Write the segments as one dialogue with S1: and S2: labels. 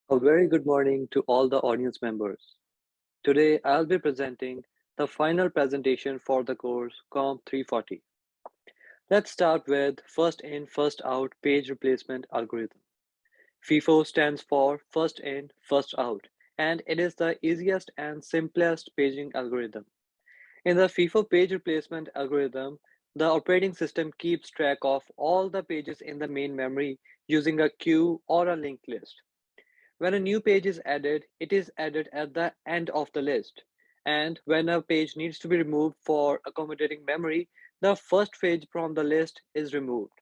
S1: A very good morning to all the audience members. Today I'll be presenting the final presentation for the course COM 340. Let's start with first in, first out page replacement algorithm. FIFO stands for first in, first out, and it is the easiest and simplest paging algorithm. In the FIFO page replacement algorithm, the operating system keeps track of all the pages in the main memory using a queue or a linked list. When a new page is added, it is added at the end of the list. And when a page needs to be removed for accommodating memory, the first page from the list is removed.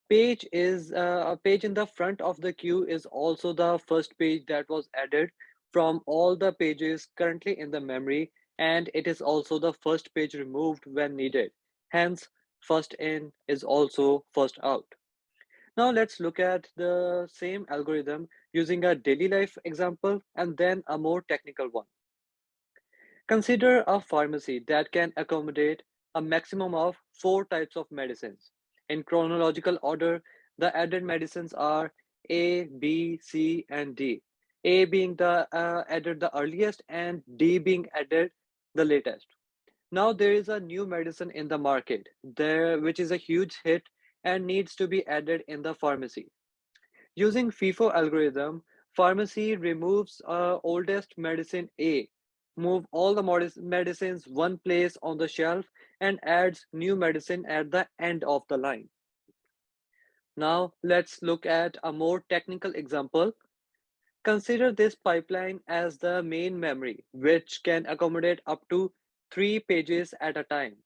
S1: Page is a page in the front of the queue is also the first page that was added from all the pages currently in the memory, and it is also the first page removed when needed. Hence, first in is also first out. Now let's look at the same algorithm using a daily life example and then a more technical one. Consider a pharmacy that can accommodate a maximum of four types of medicines. In chronological order, the added medicines are A, B, C, and D. A being the added the earliest and D being added the latest. Now there is a new medicine in the market there which is a huge hit and needs to be added in the pharmacy. Using FIFO algorithm, pharmacy removes oldest medicine A, move all the medicines one place on the shelf and adds new medicine at the end of the line. Now let's look at a more technical example. Consider this pipeline as the main memory, which can accommodate up to three pages at a time.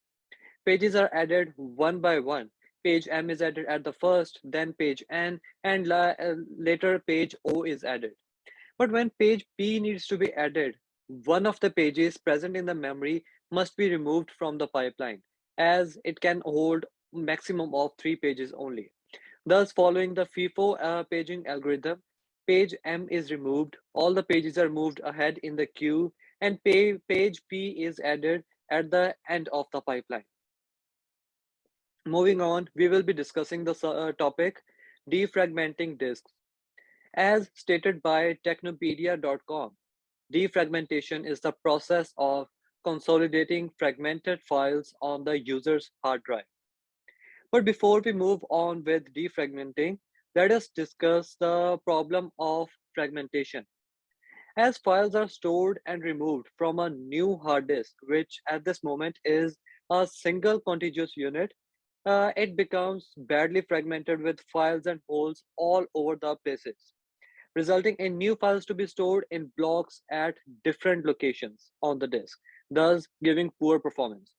S1: Pages are added one by one. Page M is added at the first, then page N, and later page O is added. But when page P needs to be added, one of the pages present in the memory must be removed from the pipeline, as it can hold maximum of three pages only. Thus, following the FIFO paging algorithm, page M is removed, all the pages are moved ahead in the queue, and page P is added at the end of the pipeline. Moving on, we will be discussing the topic defragmenting disks. As stated by Technopedia.com, defragmentation is the process of consolidating fragmented files on the user's hard drive. But before we move on with defragmenting, let us discuss the problem of fragmentation. As files are stored and removed from a new hard disk, which at this moment is a single contiguous unit, it becomes badly fragmented with files and holes all over the places, resulting in new files to be stored in blocks at different locations on the disk, thus giving poor performance.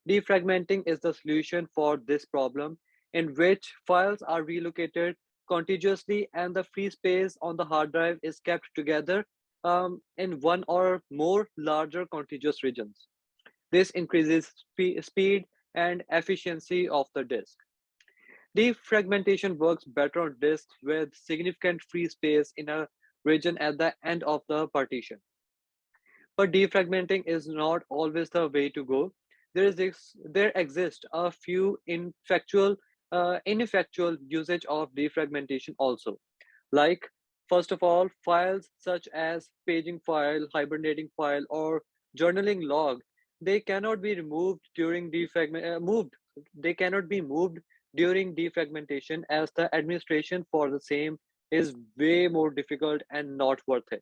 S1: Defragmenting is the solution for this problem, in which files are relocated contiguously and the free space on the hard drive is kept together in one or more larger contiguous regions. This increases speed and efficiency of the disk. Defragmentation works better on disks with significant free space in a region at the end of the partition. But defragmenting is not always the way to go. There exists a few ineffectual usage of defragmentation also. Like, first of all, files such as paging file, hibernating file, or journaling log, they cannot be removed during moved. They cannot be moved during defragmentation as the administration for the same is way more difficult and not worth it.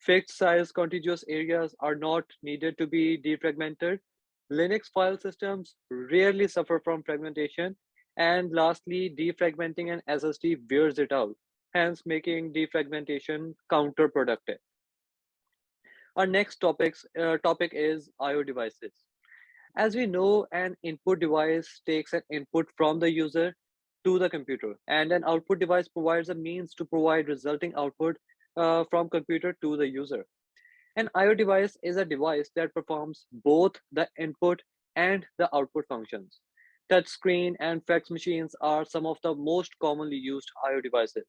S1: Fixed size contiguous areas are not needed to be defragmented. Linux file systems rarely suffer from fragmentation. And lastly, defragmenting an SSD wears it out, hence making defragmentation counterproductive. Our next topic is I/O devices. As we know, an input device takes an input from the user to the computer, and an output device provides a means to provide resulting output from computer to the user. An I/O device is a device that performs both the input and the output functions. Touchscreen and fax machines are some of the most commonly used I/O devices.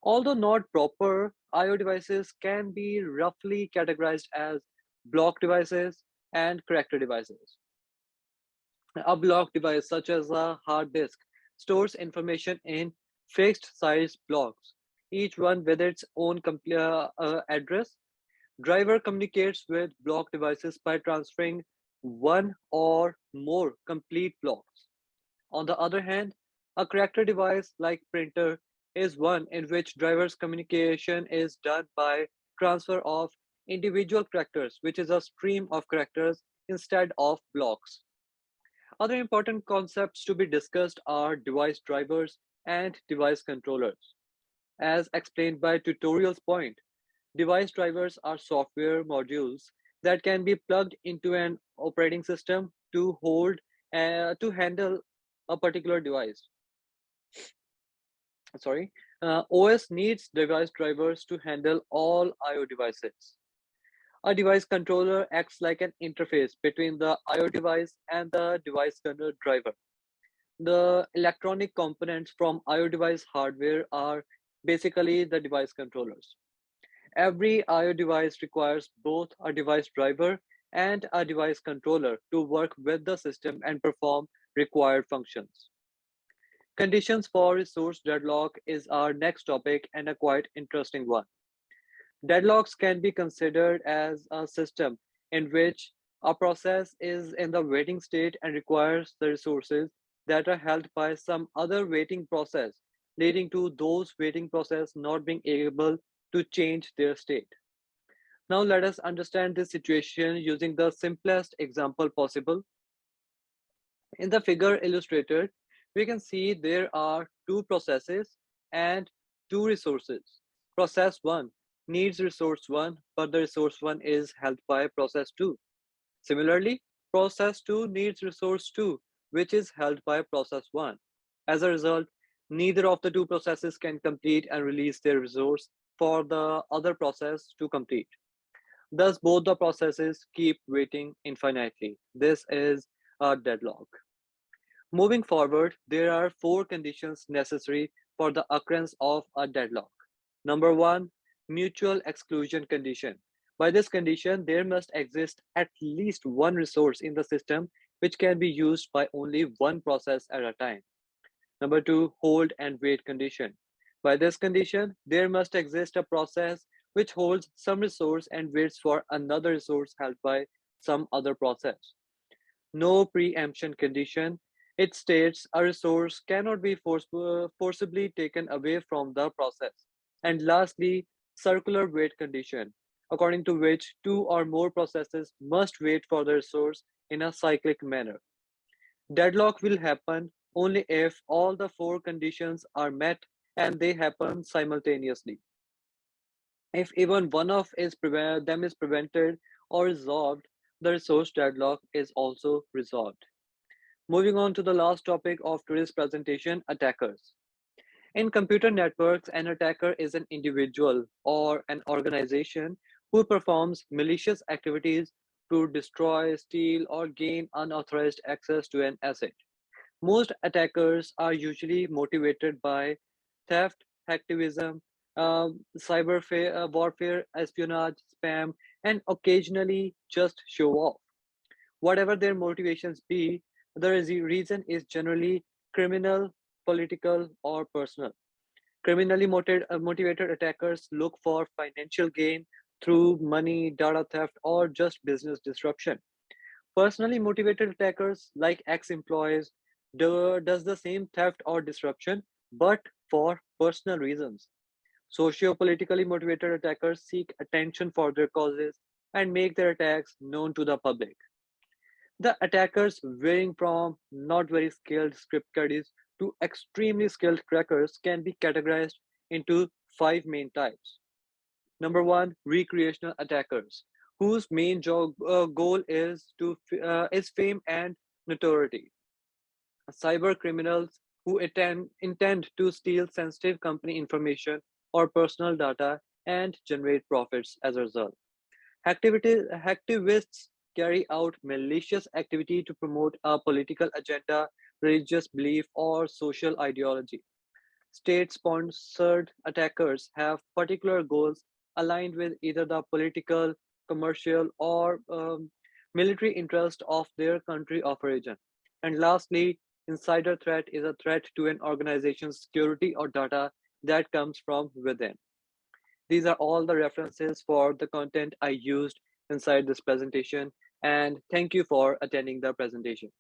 S1: Although not proper, I/O devices can be roughly categorized as block devices and character devices. A block device, such as a hard disk, stores information in fixed size blocks. each one with its own address. Driver communicates with block devices by transferring one or more complete blocks. On the other hand, a character device like printer is one in which driver's communication is done by transfer of individual characters, which is a stream of characters instead of blocks. Other important concepts to be discussed are device drivers and device controllers. As explained by tutorial's point, device drivers are software modules that can be plugged into an operating system to handle a particular device. Sorry, OS needs device drivers to handle all I/O devices. A device controller acts like an interface between the I/O device and the device kernel driver. The electronic components from I/O device hardware are basically the device controllers. Every I/O device requires both a device driver and a device controller to work with the system and perform required functions. Conditions for resource deadlock is our next topic and a quite interesting one. Deadlocks can be considered as a system in which a process is in the waiting state and requires the resources that are held by some other waiting process, leading to those waiting process not being able to change their state. Now let us understand this situation using the simplest example possible. In the figure illustrated, we can see there are two processes and two resources. Process 1 needs resource 1, but the resource 1 is held by process 2. Similarly, process 2 needs resource 2, which is held by process 1. As a result, neither of the two processes can complete and release their resource for the other process to complete. Thus, both the processes keep waiting infinitely. This is a deadlock. Moving forward, there are four conditions necessary for the occurrence of a deadlock. Number one, mutual exclusion condition. By this condition, there must exist at least one resource in the system which can be used by only one process at a time. Number two, hold and wait condition. By this condition, there must exist a process which holds some resource and waits for another resource held by some other process. No preemption condition. It states a resource cannot be forcibly taken away from the process. And lastly, circular wait condition, according to which two or more processes must wait for the resource in a cyclic manner. Deadlock will happen only if all the four conditions are met and they happen simultaneously. If even one of them is prevented or resolved, the resource deadlock is also resolved. Moving on to the last topic of today's presentation, attackers. In computer networks, an attacker is an individual or an organization who performs malicious activities to destroy, steal, or gain unauthorized access to an asset. Most attackers are usually motivated by theft, hacktivism, warfare, espionage, spam, and occasionally just show off. Whatever their motivations be, the reason is generally criminal, political, or personal. Criminally motivated attackers look for financial gain through money, data theft, or just business disruption. Personally motivated attackers, like ex-employees, does the same theft or disruption, but for personal reasons. Socio-politically motivated attackers seek attention for their causes and make their attacks known to the public. The attackers, varying from not very skilled script caddies to extremely skilled crackers, can be categorized into five main types. Number one, recreational attackers, whose main goal is fame and notoriety. Cyber criminals who intend to steal sensitive company information or personal data and generate profits as a result. Hacktivists carry out malicious activity to promote a political agenda, religious belief, or social ideology. State sponsored attackers have particular goals aligned with either the political, commercial, or military interest of their country of origin. And lastly, insider threat is a threat to an organization's security or data that comes from within. These are all the references for the content I used inside this presentation, and thank you for attending the presentation.